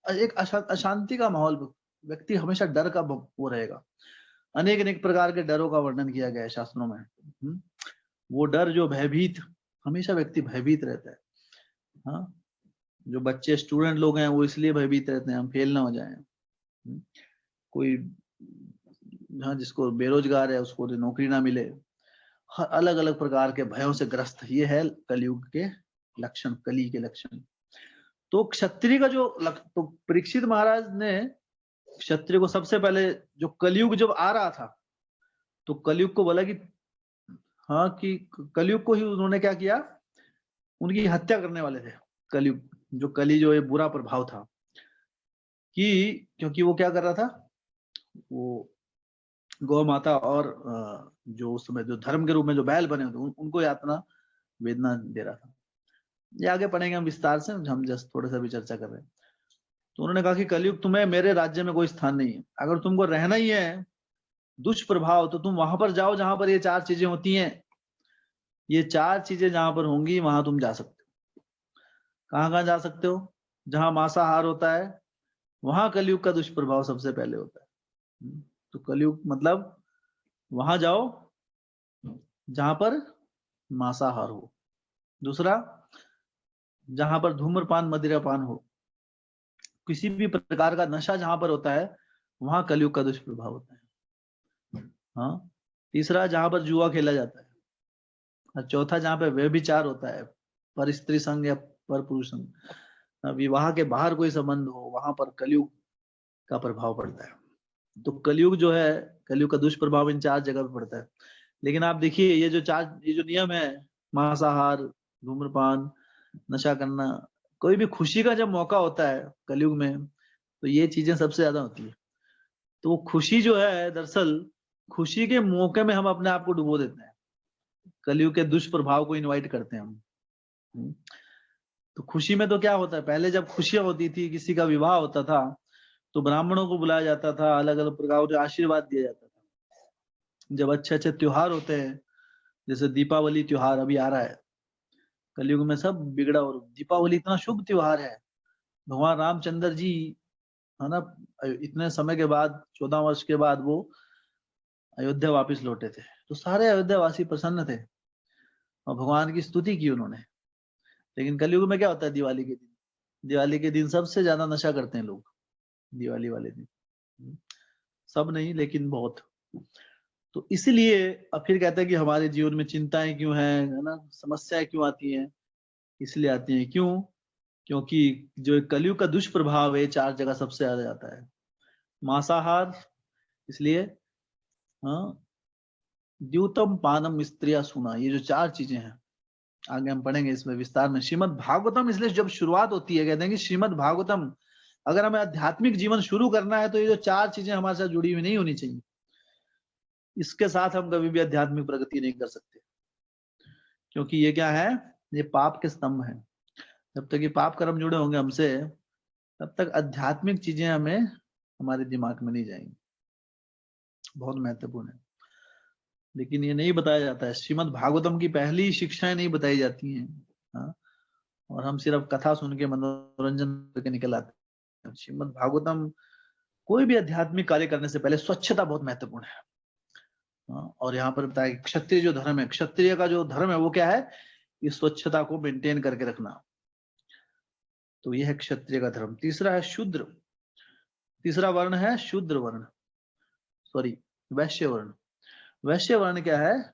एक अशांति का माहौल, व्यक्ति हमेशा डर का वो रहेगा। अनेक अनेक प्रकार के डरों का वर्णन किया गया है शास्त्रों में। वो डर जो भयभीत, हमेशा व्यक्ति भयभीत रहता है। हाँ, जो बच्चे स्टूडेंट लोग हैं वो इसलिए भयभीत रहते हैं हम फेल ना हो जाए। कोई, हाँ, जिसको बेरोजगार है उसको नौकरी ना मिले, हर अलग अलग प्रकार के भयों से ग्रस्त। ये है कलयुग के लक्षण, कली के लक्षण। तो क्षत्रिय का जो तो परीक्षित महाराज ने क्षत्रिय को सबसे पहले, जो कलयुग जब आ रहा था तो कलयुग को बोला कि हाँ, कि कलयुग को ही उन्होंने क्या किया, उनकी हत्या करने वाले थे। कलयुग, जो कली जो ये बुरा प्रभाव था, कि क्योंकि वो क्या कर रहा था, वो गौ माता और जो उस समय जो धर्म के रूप में जो बैल बने होते उनको यातना वेदना दे रहा था। ये आगे पढ़ेंगे हम विस्तार से, हम जस्ट थोड़ा सा भी चर्चा कर रहे हैं। तो उन्होंने कहा कि कलयुग तुम्हें मेरे राज्य में कोई स्थान नहीं है, अगर तुमको रहना ही है दुष्प्रभाव तो तुम वहां पर जाओ जहां पर ये चार चीजें होती हैं। ये चार चीजें जहां पर होंगी वहां तुम जा सकते हो। कहाँ कहाँ जा सकते हो? जहां मांसाहार होता है वहां कलयुग का दुष्प्रभाव सबसे पहले होता है। तो कलयुग मतलब वहां जाओ जहां पर मांसाहार हो। दूसरा, जहां पर धूम्रपान मदिरापान हो, किसी भी प्रकार का नशा जहां पर होता है वहां कलयुग का दुष्प्रभाव होता है। हाँ। तीसरा, जहां पर जुआ खेला जाता है। और चौथा, जहां पर व्यभिचार होता है, पर स्त्री संग या पर पुरुष संग, विवाह के बाहर कोई संबंध हो, वहां पर कलयुग का प्रभाव पड़ता है। तो कलयुग जो है, कलयुग का दुष्प्रभाव इन चार जगह पे पड़ता है। लेकिन आप देखिए ये जो नियम है, मांसाहार, धूम्रपान, नशा करना, कोई भी खुशी का जब मौका होता है कलयुग में तो ये चीजें सबसे ज्यादा होती है। तो वो खुशी जो है, दरअसल खुशी के मौके में हम अपने आप को डुबो देते हैं, कलयुग के दुष्प्रभाव को इनवाइट करते हैं हम। हम्म। तो खुशी में तो क्या होता है, पहले जब खुशियां होती थी, किसी का विवाह होता था तो ब्राह्मणों को बुलाया जाता था, अलग अलग प्रकार के आशीर्वाद दिया जाता था। जब अच्छे अच्छे त्योहार होते हैं, जैसे दीपावली त्योहार अभी आ रहा है, कलयुग में सब बिगड़ा, और दीपावली इतना शुभ त्योहार है। भगवान रामचंद्र जी है ना, इतने समय के बाद, 14 वर्ष के बाद वो अयोध्या वापस लौटे थे, तो सारे अयोध्या वासी प्रसन्न थे और भगवान की स्तुति की उन्होंने। लेकिन कलयुग में क्या होता है, दिवाली के दिन, दिवाली के दिन सबसे ज्यादा नशा करते हैं लोग, दिवाली वाले दिन। सब नहीं लेकिन बहुत। तो इसलिए अब फिर कहते हैं कि हमारे जीवन में चिंताएं क्यों हैं, है ना, समस्याएं क्यों आती हैं? इसलिए आती हैं, क्यों? क्योंकि जो कलयुग का दुष्प्रभाव है चार जगह सबसे ज्यादा जाता है। मांसाहार, इसलिए, हाँ, द्यूतम पानम स्त्रिया सुना, ये जो चार चीजें हैं आगे हम पढ़ेंगे इसमें विस्तार में। श्रीमद् भागवतम, इसलिए जब शुरुआत होती है कहते हैं कि श्रीमद् भागवतम, अगर हमें आध्यात्मिक जीवन शुरू करना है तो ये जो चार चीजें हमारे साथ जुड़ी हुई नहीं होनी चाहिए। इसके साथ हम कभी भी आध्यात्मिक प्रगति नहीं कर सकते, क्योंकि ये क्या है, ये पाप के स्तंभ है। जब तक ये पाप कर्म जुड़े होंगे हमसे, तब तक आध्यात्मिक चीजें हमें हमारे दिमाग में नहीं जाएंगी। बहुत महत्वपूर्ण है। लेकिन ये नहीं बताया जाता है, श्रीमद् भागवतम की पहली शिक्षाएं नहीं बताई जाती हैं। हाँ? और हम सिर्फ कथा सुन के मनोरंजन करके निकल आते हैं। श्रीमद् भागवतम, कोई भी आध्यात्मिक कार्य करने से पहले स्वच्छता बहुत महत्वपूर्ण है। हाँ? और यहाँ पर बताया क्षत्रिय जो धर्म है, क्षत्रिय का जो धर्म है वो क्या है, इस स्वच्छता को मेंटेन करके रखना। तो यह है क्षत्रिय का धर्म। तीसरा है शूद्र, तीसरा वर्ण है शूद्र वर्ण, सॉरी, वैश्य वर्ण। वैश्य वर्ण क्या है,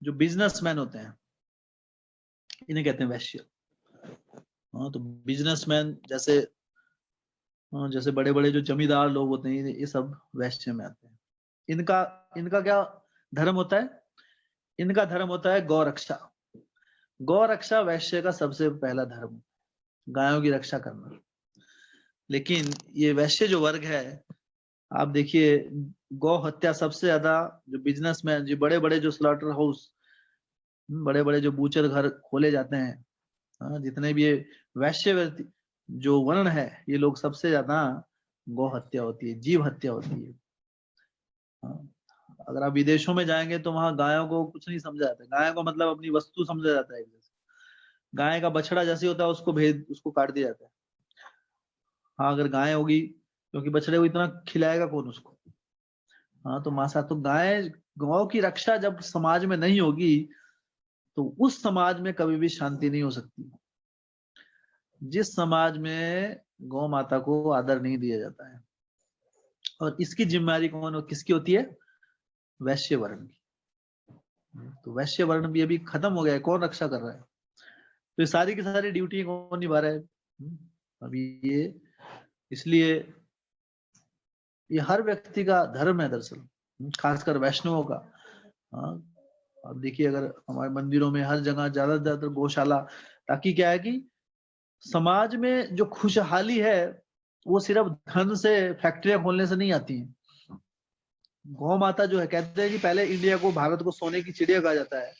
जो बिजनेसमैन होते हैं इन्हें कहते हैं वैश्य। हाँ, तो बिजनेसमैन जैसे, हाँ, जैसे बड़े बड़े जो जमींदार लोग होते हैं ये सब वैश्य में आते हैं। इनका इनका क्या धर्म होता है? इनका धर्म होता है गौ रक्षा। गौ रक्षा वैश्य का सबसे पहला धर्म, गायों की रक्षा करना। लेकिन ये वैश्य जो वर्ग है, आप देखिए, गौ हत्या सबसे ज्यादा, जो बिजनेसमैन, जो बड़े बड़े जो स्लॉटर हाउस, बड़े बड़े जो बूचर घर खोले जाते हैं, हाँ, जितने भी ये वैश्य जो वर्ण है, ये लोग सबसे ज्यादा गौ हत्या होती है, जीव हत्या होती है। हाँ, अगर आप विदेशों में जाएंगे तो वहां गायों को कुछ नहीं समझा जाता, गाय को मतलब अपनी वस्तु समझा जाता है। जैसे गाय का बछड़ा जैसे होता है उसको भेद, उसको काट दिया जाता है। हाँ, अगर गाय होगी, क्योंकि बछड़े को इतना खिलाएगा कौन उसको। हाँ, तो मासा, तो गाय, गौ की रक्षा जब समाज में नहीं होगी तो उस समाज में कभी भी शांति नहीं हो सकती। जिस समाज में गौ माता को आदर नहीं दिया जाता है, और इसकी जिम्मेदारी कौन, किसकी होती है? वैश्य वर्ण की। तो वैश्य वर्ण भी अभी खत्म हो गया है, कौन रक्षा कर रहा है? तो ये सारी की सारी ड्यूटी कौन निभा रहा है? अभी ये, इसलिए ये हर व्यक्ति का धर्म है दरअसल, खासकर वैष्णवों का। हाँ, अब देखिए अगर हमारे मंदिरों में हर जगह ज्यादा से ज्यादा गौशाला, ताकि क्या है कि समाज में जो खुशहाली है वो सिर्फ धन से, फैक्ट्रियां खोलने से नहीं आती है। गौ माता जो है, कहते हैं कि पहले इंडिया को, भारत को सोने की चिड़िया कहा जाता है।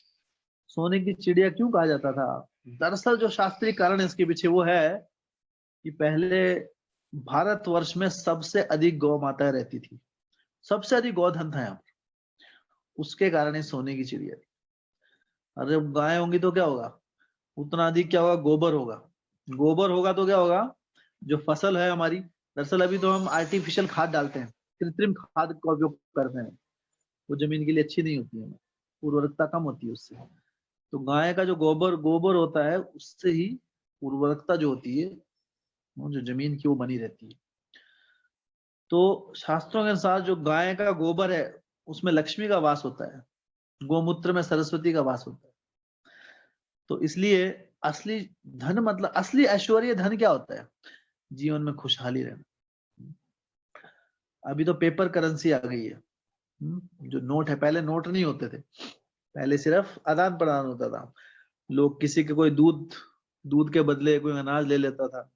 सोने की चिड़िया क्यों कहा जाता था? दरअसल जो शास्त्रीय कारण है इसके पीछे वो है कि पहले भारतवर्ष में सबसे अधिक गौ माताएं रहती थी, सबसे अधिक गौधन था यहाँ पर, उसके कारण ही सोने की चिड़िया थी। अरे गाय होंगी तो क्या होगा, उतना अधिक क्या होगा, गोबर होगा। गोबर होगा तो क्या होगा, जो फसल है हमारी, दरअसल अभी तो हम आर्टिफिशियल खाद डालते हैं, कृत्रिम खाद का उपयोग करते हैं, वो जमीन के लिए अच्छी नहीं होती है, उर्वरकता कम होती है उससे। तो गाय का जो गोबर गोबर होता है उससे ही उर्वरकता जो होती है, वो जो जमीन की वो बनी रहती है। तो शास्त्रों के अनुसार जो गाय का गोबर है उसमें लक्ष्मी का वास होता है, गोमूत्र में सरस्वती का वास होता है। तो इसलिए असली धन, मतलब असली ऐश्वर्य धन क्या होता है, जीवन में खुशहाली रहना। अभी तो पेपर करेंसी आ गई है, जो नोट है, पहले नोट नहीं होते थे, पहले सिर्फ आदान प्रदान होता था। लोग किसी के कोई दूध दूध के बदले कोई अनाज ले लेता था,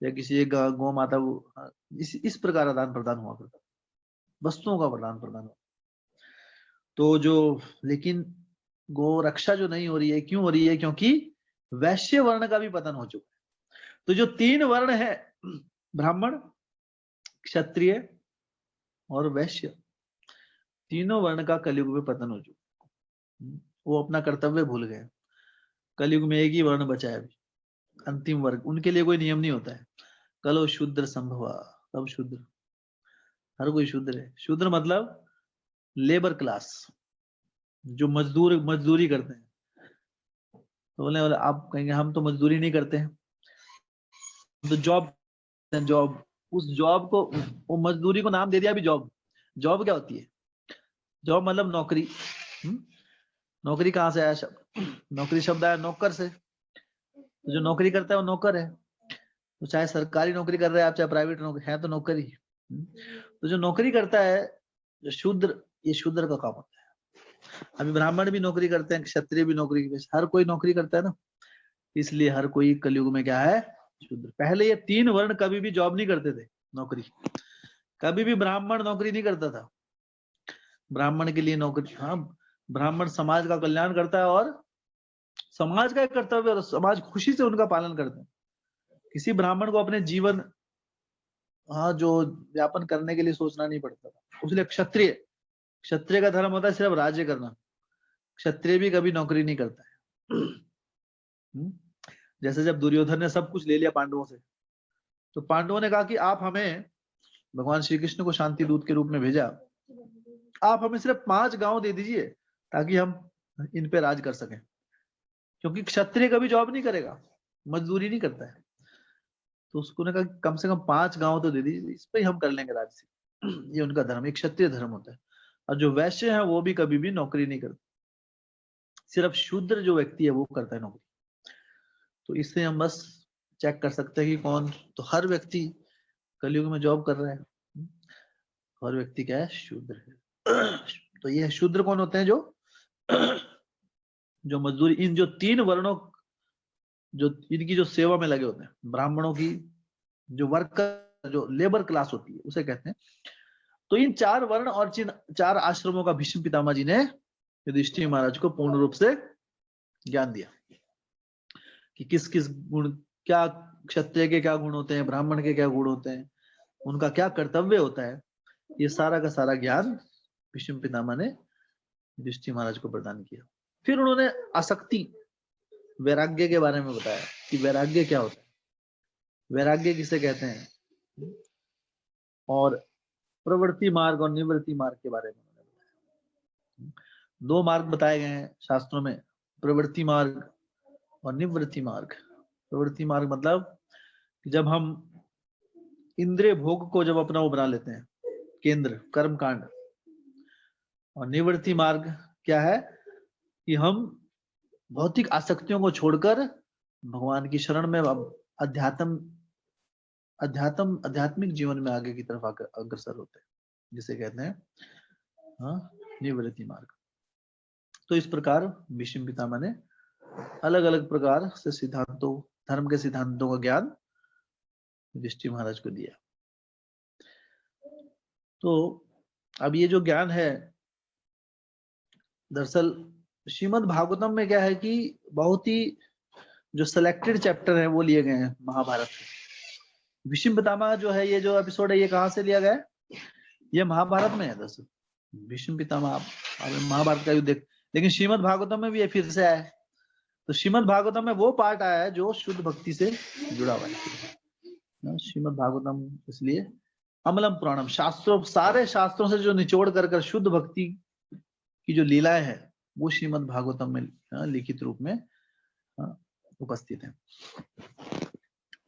या किसी एक गौ माता को, इस प्रकार आदान प्रदान हुआ करता था, वस्तुओं का प्रदान प्रदान। तो जो, लेकिन गौ रक्षा जो नहीं हो रही है, क्यों हो रही है? क्योंकि वैश्य वर्ण का भी पतन हो चुका है। तो जो तीन वर्ण है, ब्राह्मण, क्षत्रिय और वैश्य, तीनों वर्ण का कलयुग में पतन हो चुका है। वो अपना कर्तव्य भूल गए। कलयुग में एक ही वर्ण बचा है अभी, अंतिम वर्ग, उनके लिए कोई नियम नहीं होता है। कलो शूद्र संभवा, सब शूद्र, हर कोई शूद्र है। शूद्र मतलब लेबर क्लास, जो मजदूरी करते हैं। तो बोले आप कहेंगे हम तो मजदूरी नहीं करते हैं, तो जॉब, उस जॉब को, वो मजदूरी को नाम दे दिया अभी जॉब। जॉब क्या होती है? जॉब मतलब नौकरी। नौकरी कहाँ से आया शब्द? नौकरी शब्द आया नौकर से। तो जो नौकरी करता है वो नौकर है। तो चाहे सरकारी नौकरी कर रहे हैं आप, चाहे प्राइवेट नौकरी, है तो नौकरी। तो जो नौकरी करता है, जो शूद्र, ये शूद्र का काम होता है। अभी ब्राह्मण भी नौकरी करते हैं, क्षत्रिय भी नौकरी, हर कोई नौकरी करता है ना। इसलिए हर कोई कलयुग में क्या है, शूद्र। पहले ये तीन वर्ण कभी भी जॉब नहीं करते थे, नौकरी। कभी भी ब्राह्मण नौकरी नहीं करता था। ब्राह्मण के लिए नौकरी, हाँ, ब्राह्मण समाज का कल्याण करता है और समाज का एक कर्तव्य, और समाज खुशी से उनका पालन करते हैं। किसी ब्राह्मण को अपने जीवन, हाँ, जो व्यापन करने के लिए सोचना नहीं पड़ता था। उसलिए क्षत्रिय, क्षत्रिय का धर्म होता है सिर्फ राज्य करना। क्षत्रिय भी कभी नौकरी नहीं करता है। जैसे जब दुर्योधन ने सब कुछ ले लिया पांडवों से, तो पांडवों ने कहा कि आप हमें, भगवान श्री कृष्ण को शांति दूत के रूप में भेजा, आप हमें सिर्फ 5 गांव दे दीजिए ताकि हम इन पे राज कर सकें। क्योंकि क्षत्रिय कभी जॉब नहीं करेगा, मजदूरी नहीं करता है। तो उसको ने कहा कम से कम 5 गांव तो दे दीजिए, इस पे ही हम कर लेंगे राज से। ये उनका धर्म, एक क्षत्रिय धर्म होता है। और जो वैश्य है वो भी कभी भी नौकरी नहीं करते, सिर्फ शूद्र जो व्यक्ति है वो करता है नौकरी। तो इससे हम बस चेक कर सकते हैं कि कौन, तो हर व्यक्ति कलयुग में जॉब कर रहा है, हर व्यक्ति क्या है, शूद्र है। तो ये शूद्र कौन होते हैं? जो मजदूरी, इन जो तीन वर्णों, जो इनकी जो सेवा में लगे होते हैं, ब्राह्मणों की जो वर्कर, जो लेबर क्लास होती है उसे कहते हैं। तो इन 4 वर्ण और 4 आश्रमों का भीष्म पितामह जी ने युधिष्ठिर महाराज को पूर्ण रूप से ज्ञान दिया कि किस किस गुण, क्या क्षत्रिय के क्या गुण होते हैं, ब्राह्मण के क्या गुण होते हैं, उनका क्या कर्तव्य होता है। ये सारा का सारा ज्ञान भीष्म पितामह ने युधिष्ठिर महाराज को प्रदान किया। फिर उन्होंने आसक्ति, वैराग्य के बारे में बताया कि वैराग्य क्या होता है, वैराग्य किसे कहते हैं, और प्रवृत्ति मार्ग और निवृत्ति मार्ग के बारे में उन्होंने बताया। 2 मार्ग बताए गए हैं शास्त्रों में, प्रवृत्ति मार्ग और निवृत्ति मार्ग। प्रवृत्ति मार्ग मतलब जब हम इंद्रिय भोग को जब अपना वो बना लेते हैं केंद्र, कर्म कांड। और निवृत्ति मार्ग क्या है कि हम भौतिक आसक्तियों को छोड़कर भगवान की शरण में आध्यात्मिक जीवन में आगे की तरफ अग्रसर होते हैं, जिसे कहते हैं निवृत्ति मार्ग। तो इस प्रकार भीष्म पितामह ने अलग अलग प्रकार से सिद्धांतों, धर्म के सिद्धांतों का ज्ञान युधिष्ठिर महाराज को दिया। तो अब ये जो ज्ञान है, दरअसल श्रीमद् भागवतम में क्या है कि बहुत ही जो सिलेक्टेड चैप्टर है वो लिए गए हैं महाभारत के। भीष्म पितामह जो है, ये जो एपिसोड है, ये कहाँ से लिया गया है? ये महाभारत में है। दरअसल भीष्म पितामह महाभारत का युद्ध देख, लेकिन श्रीमद् भागवतम में भी ये फिर से आया है। तो श्रीमद् भागवतम में वो पार्ट आया है जो शुद्ध भक्ति से जुड़ा हुआ है। श्रीमद् भागवतम इसलिए अमलम पुराणम, शास्त्रों, सारे शास्त्रों से जो निचोड़ कर शुद्ध भक्ति की जो लीलाएं है वो श्रीमद् भागवतम में लिखित रूप में उपस्थित है।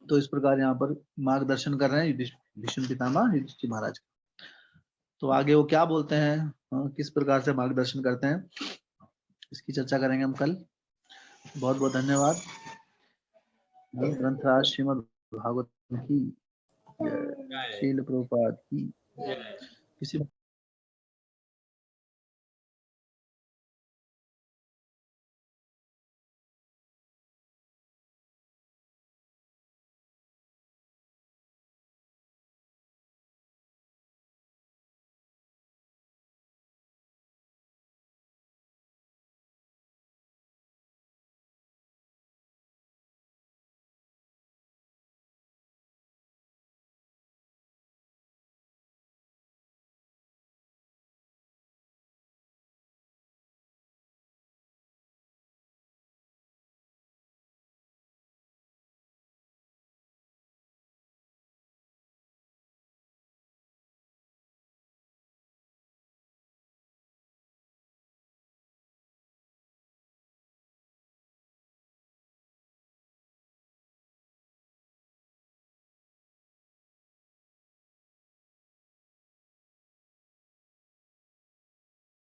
तो इस प्रकार यहाँ पर मार्गदर्शन कर रहे हैं भीष्म पितामह युधिष्ठिर महाराज। तो आगे वो क्या बोलते हैं, किस प्रकार से मार्गदर्शन करते हैं, इसकी चर्चा करेंगे हम कल। बहुत बहुत धन्यवाद। ग्रंथराज श्रीमद् भागवतम की, श्रील प्रभुपाद की। किसी